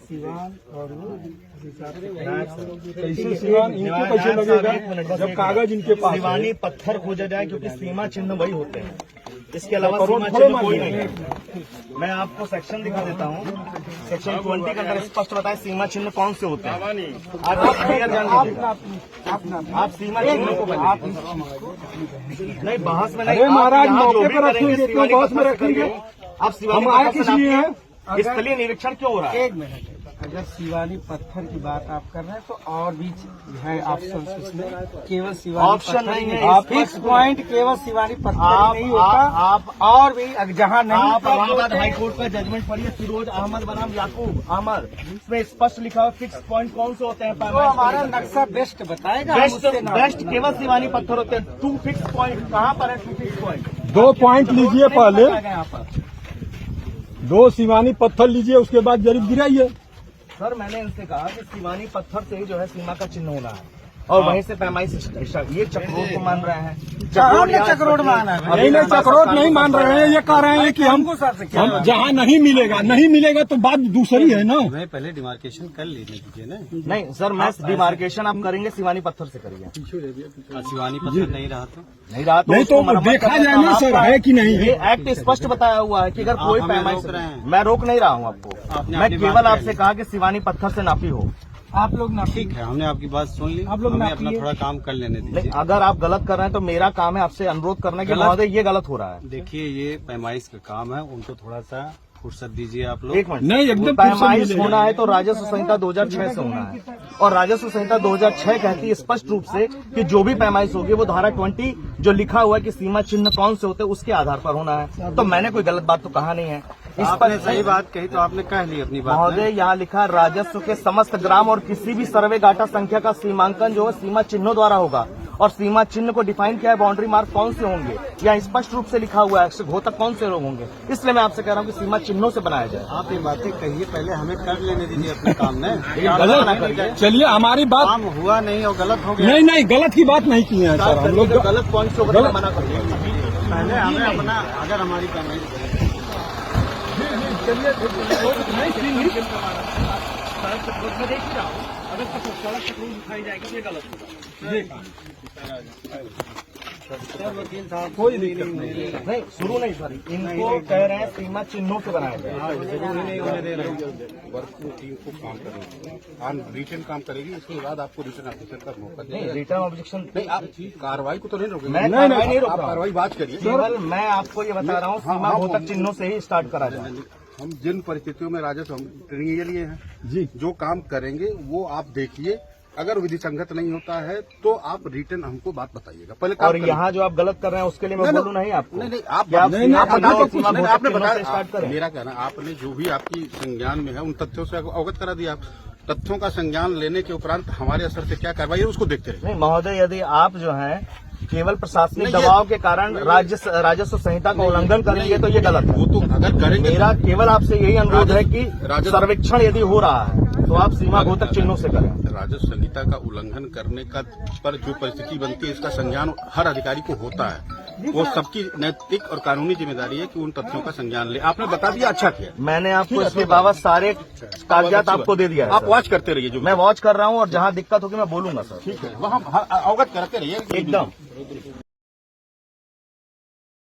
सिवान और कैसे सिवान इनके पैसे लगेगा जब कागज इनके पास सिवानी पत्थर खोजा जाए, क्योंकि सीमा चिन्ह वही होते हैं, इसके अलावा सीमा चिन्ह कोई नहीं है। मैं आपको सेक्शन दिखा देता हूँ, सेक्शन 20 के अंदर स्पष्ट बताए सीमा चिन्ह कौन से होते हैं। आप क्लियर जान लीजिएगा, आप सीमा चिन्ह को नहीं बहस में नहीं, महाराज जो भी रखेंगे करेंगे बहस में रखेंगे। आप शिवानी हमारे किस लिए है? स्थलीय निरीक्षण क्यों हो रहा है? एक मिनट, अगर शिवानी पत्थर की बात आप कर रहे हैं तो और भी है ऑप्शन इसमें, केवल शिवानी ऑप्शन नहीं है। आप फिक्स पॉइंट केवल शिवानी पत्थर नहीं होता, आप और भी जहाँ नहीं। आप इलाहाबाद हाई कोर्ट का जजमेंट पढ़िए, फिरोज अहमद बनाम याकूब अहमद, इसमें स्पष्ट लिखा हुआ फिक्स पॉइंट कौन से होते हैं। तो हमारा नक्शा बेस्ट बताएगा। बेस्ट केवल शिवानी पत्थर होते हैं। 2 फिक्स पॉइंट कहाँ पर है? 2 फिक्स पॉइंट 2 पॉइंट लीजिए पहले, 2 शिवानी पत्थर लीजिए, उसके बाद जरीब गिराइए। सर मैंने इनसे कहा कि शिवानी पत्थर से ही जो है सीमा का चिन्ह होना है, और वहीं से पैमाइश ये चक्रोड को मान रहे हैं। चक्रोड माना है? नहीं चक्रोड नहीं मान रहे हैं, ये कह रहे हैं कि हम जहाँ नहीं मिलेगा तो बात दूसरी है ना। मैं पहले डिमार्केशन कर लेने दीजिए ना। नहीं सर, मैं डिमार्केशन आप करेंगे शिवानी पत्थर से करिए। शिवानी पत्थर नहीं रहा तो नहीं तो देखा जाए ना सर है कि नहीं। ये एक्ट स्पष्ट बताया हुआ है कि अगर कोई पैमाइश, मैं रोक नहीं रहा हूँ आपको, मैं केवल आपसे कहा कि शिवानी पत्थर से नापी हो। आप लोग ना, ठीक है, हमने आपकी बात सुन ली, आप लोग हमें अपना थोड़ा काम कर लेने नहीं, दीजिए। अगर आप गलत कर रहे हैं तो मेरा काम है आपसे अनुरोध करना कि महोदय ये गलत हो रहा है। देखिए ये पैमाइश का काम है, उनको थोड़ा सा फुर्सत दीजिए आप लोग। एक मिनट, नहीं एकदम पैमाइश होना है तो राजस्व संहिता 2006 से होना है, और राजस्व संहिता 2006 कहती है स्पष्ट रूप से कि जो भी पैमाइश होगी वो धारा 20 जो लिखा हुआ है कि सीमा चिन्ह कौन से होते हैं उसके आधार पर होना है। तो मैंने कोई गलत बात तो कहा नहीं है। इस पर सही बात कही तो आपने कह ली अपनी बात। महोदय यहाँ लिखा राजस्व के समस्त ग्राम और किसी भी सर्वे गाटा संख्या का सीमांकन जो है सीमा चिन्हों द्वारा होगा, और सीमा चिन्ह को डिफाइन किया है, बाउंड्री मार्क कौन से होंगे या स्पष्ट रूप से लिखा हुआ है घोतक कौन से लोग होंगे। इसलिए मैं आपसे कह रहा हूँ कि सीमा चिन्हों से बनाया जाए। आप ये बातें कहिए, पहले हमें कर लेने दीजिए अपने काम में। गलत ना करिए। चलिए हमारी बात काम हुआ नहीं और गलत हो गया। नहीं गलत की बात नहीं की है सर, हम लोग गलत पॉइंट से होगा मना करिए। पहले हमें अपना, अगर हमारी पैमाइश चलिए अगर सड़क चक्रोड दिखाई जाएगी तो ये गलत होगा। कोई दिक्कत नहीं, शुरू नहीं सर, इनको कह रहे हैं सीमा चिन्हों से बनाया जाए। वर्क टीम को काम करेगी, रिटर्न काम करेगी, इसके बाद आपको रिटर्न ऑब्जेक्शन का मौका देंगे। रिटर्न ऑब्जेक्शन नहीं, आप कार्रवाई को तो नहीं रोकेंगे। मैं कार्रवाई नहीं रोक आप रहा हूं, कार्रवाई बात करिए। केवल मैं आपको ये बता रहा हूँ सीमा घोतक चिन्हों से ही स्टार्ट करा जाए। हम जिन परिस्थितियों में राजस्व ट्रेनिंग के लिए हैं जी, जो काम करेंगे वो आप देखिए, अगर विधि संगत नहीं होता है तो आप रिटर्न हमको बात बताइएगा पहले। और यहाँ जो आप गलत कर रहे हैं उसके लिए मैं बोलूँ नहीं आपको? नहीं आपने बताया स्टार्ट करें। मेरा कहना, आपने जो भी आपकी संज्ञान में है उन तथ्यों से अवगत करा दिया। आप तथ्यों का संज्ञान लेने के उपरांत हमारे असर से क्या कार्रवाई है उसको देखते रहे। नहीं महोदय, यदि आप जो है केवल प्रशासनिक दबाव के कारण राजस्व संहिता का उल्लंघन करेंगे तो ये गलत है। वो तो अगर करेंगे, मेरा केवल आपसे यही अनुरोध है कि सर्वेक्षण यदि हो रहा है तो आप सीमा घोतक चिन्हों से करें। राजस्व संहिता का उल्लंघन करने का पर जो परिस्थिति बनती है इसका संज्ञान हर अधिकारी को होता है। वो सबकी नैतिक और कानूनी जिम्मेदारी है कि उन तथ्यों का संज्ञान ले। आपने बता दिया, अच्छा किया। मैंने आपको इसके बाबत सारे कागजात आपको दे दिया है। आप वॉच करते रहिए, जो मैं वॉच कर रहा हूँ, और जहाँ दिक्कत होगी मैं बोलूंगा सर। ठीक है, वहाँ अवगत करते रहिए एकदम।